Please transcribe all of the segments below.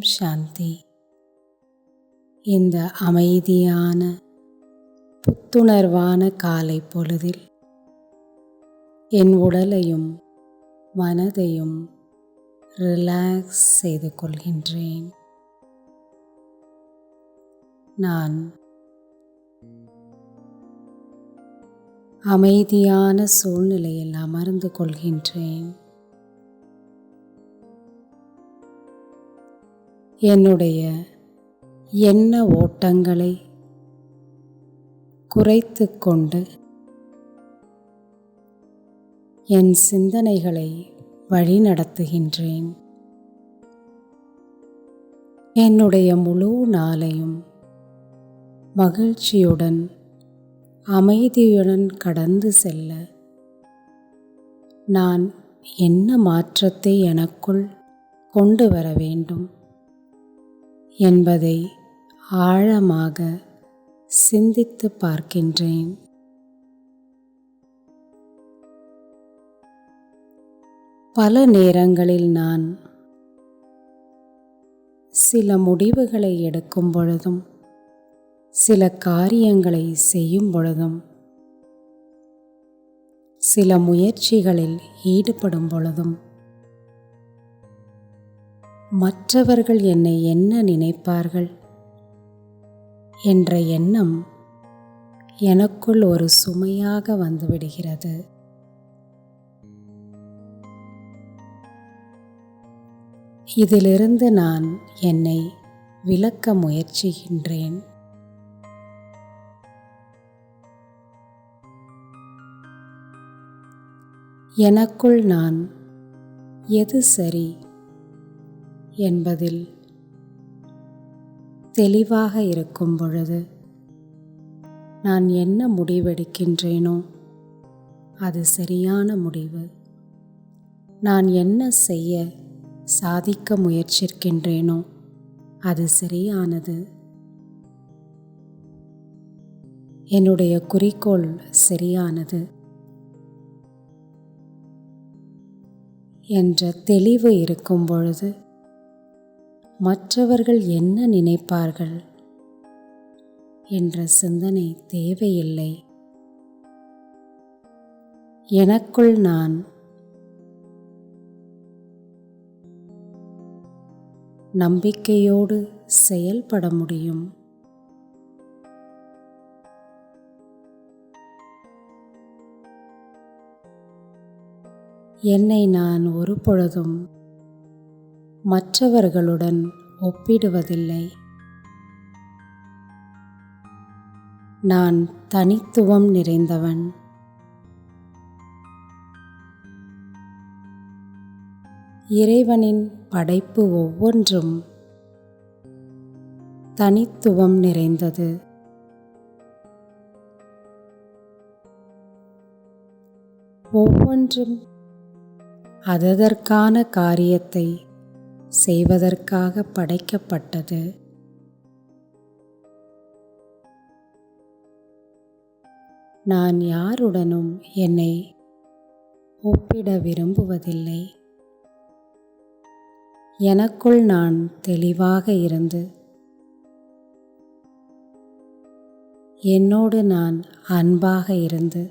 சாந்தி. இந்த அமைதியான புத்துணர்வான காலை பொழுதில் என் உடலையும் மனதையும் ரிலாக்ஸ் செய்து கொள்கின்றேன். நான் அமைதியான சூழ்நிலையில் அமர்ந்து கொள்கின்றேன். என்னுடைய எண்ண ஓட்டங்களை குறைத்து கொண்டு என் சிந்தனைகளை வழிநடத்துகின்றேன். என்னுடைய முழு நாளையும் மகிழ்ச்சியுடன் அமைதியுடன் கடந்து செல்ல நான் என்ன மாற்றத்தை எனக்குள் கொண்டு வர வேண்டும் என்பதை ஆழமாக சிந்தித்து பார்க்கின்றேன். பல நேரங்களில் நான் சில முடிவுகளை எடுக்கும் பொழுதும் சில காரியங்களை செய்யும் பொழுதும் சில முயற்சிகளில் ஈடுபடும் பொழுதும் மற்றவர்கள் என்னை என்ன நினைப்பார்கள் என்ற எண்ணம் எனக்குள் ஒரு சுமையாக வந்துவிடுகிறது. இதிலிருந்து நான் என்னை விலக்க முயற்சிக்கின்றேன். எனக்குள் நான் எது சரி என்பதில் தெளிவாக இருக்கும் பொழுது நான் என்ன முடிவெடுக்கின்றேனோ அது சரியான முடிவு. நான் என்ன செய்ய சாதிக்க முயற்சிக்கின்றேனோ அது சரியானது. என்னுடைய குறிக்கோள் சரியானது என்ற தெளிவு இருக்கும் பொழுது மற்றவர்கள் என்ன நினைப்பார்கள் என்ற சிந்தனை தேவையில்லை. எனக்குள் நான் நம்பிக்கையோடு செயல்பட முடியும். என்னை நான் ஒருபொழுதும் மற்றவர்களுடன் ஒப்பிடுவதில்லை. நான் தனித்துவம் நிறைந்தவன். இறைவனின் படைப்பு ஒவ்வொன்றும் தனித்துவம் நிறைந்தது. ஒவ்வொன்றும் அதற்கான காரியத்தை செய்வதற்காக படைக்கப்பட்டது. நான் யாருடனும் என்னை ஒப்பிட விரும்புவதில்லை. எனக்குள் நான் தெளிவாக இருந்து என்னோடு நான் அன்பாக இருந்து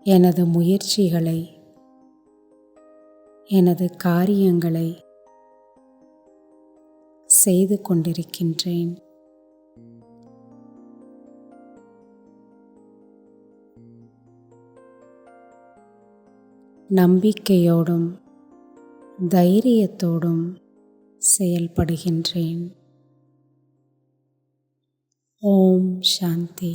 எனது முயற்சிகளை எனது காரியங்களை செய்து கொண்டிருக்கின்றேன். நம்பிக்கையோடும் தைரியத்தோடும் செயல்படுகின்றேன். ஓம் சாந்தி.